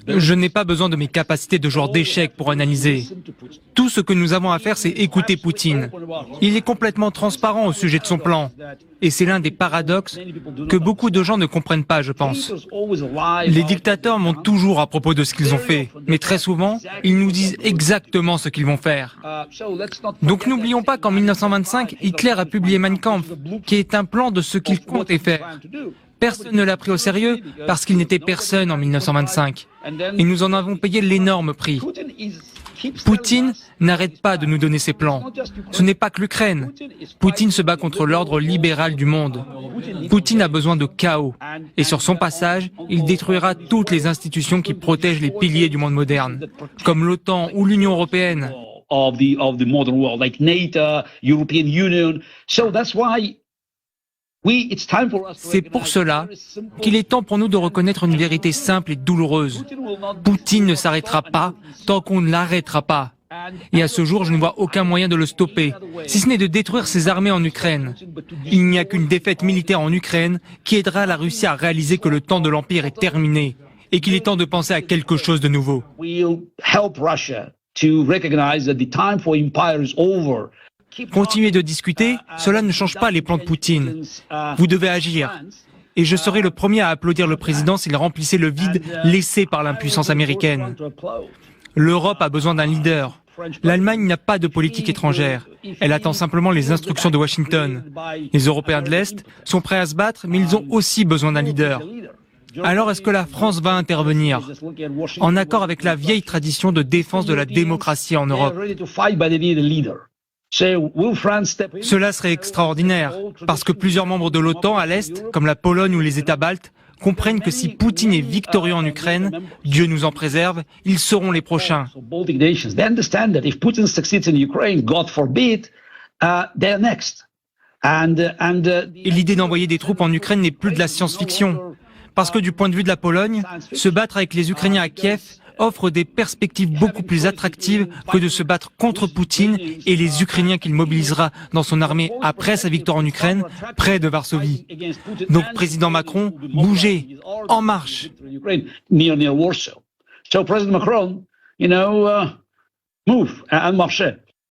Je n'ai pas besoin de mes capacités de joueur d'échecs pour analyser. Tout ce que nous avons à faire, c'est écouter Poutine. Il est complètement transparent au sujet de son plan. Et c'est l'un des paradoxes que beaucoup de gens ne comprennent pas, je pense. Les dictateurs mentent toujours à propos de ce qu'ils ont fait, mais très souvent, ils nous disent exactement ce qu'ils vont faire. Donc n'oublions pas qu'en 1925, Hitler a publié Mein Kampf, qui est un plan de ce qu'il comptait faire. Personne ne l'a pris au sérieux parce qu'il n'était personne en 1925. Et nous en avons payé l'énorme prix. Poutine n'arrête pas de nous donner ses plans. Ce n'est pas que l'Ukraine. Poutine se bat contre l'ordre libéral du monde. Poutine a besoin de chaos. Et sur son passage, il détruira toutes les institutions qui protègent les piliers du monde moderne, comme l'OTAN ou l'Union européenne. C'est pour cela qu'il est temps pour nous de reconnaître une vérité simple et douloureuse. Poutine ne s'arrêtera pas tant qu'on ne l'arrêtera pas. Et à ce jour, je ne vois aucun moyen de le stopper, si ce n'est de détruire ses armées en Ukraine. Il n'y a qu'une défaite militaire en Ukraine qui aidera la Russie à réaliser que le temps de l'Empire est terminé et qu'il est temps de penser à quelque chose de nouveau. Continuer de discuter, cela ne change pas les plans de Poutine. Vous devez agir. Et je serai le premier à applaudir le président s'il remplissait le vide laissé par l'impuissance américaine. L'Europe a besoin d'un leader. L'Allemagne n'a pas de politique étrangère. Elle attend simplement les instructions de Washington. Les Européens de l'Est sont prêts à se battre, mais ils ont aussi besoin d'un leader. Alors est-ce que la France va intervenir, en accord avec la vieille tradition de défense de la démocratie en Europe? Cela serait extraordinaire, parce que plusieurs membres de l'OTAN à l'Est, comme la Pologne ou les États baltes, comprennent que si Poutine est victorieux en Ukraine, Dieu nous en préserve, ils seront les prochains. Et l'idée d'envoyer des troupes en Ukraine n'est plus de la science-fiction. Parce que du point de vue de la Pologne, se battre avec les Ukrainiens à Kiev offre des perspectives beaucoup plus attractives que de se battre contre Poutine et les Ukrainiens qu'il mobilisera dans son armée après sa victoire en Ukraine, près de Varsovie. Donc, président Macron, bougez, en marche. So, President Macron, move and marchez.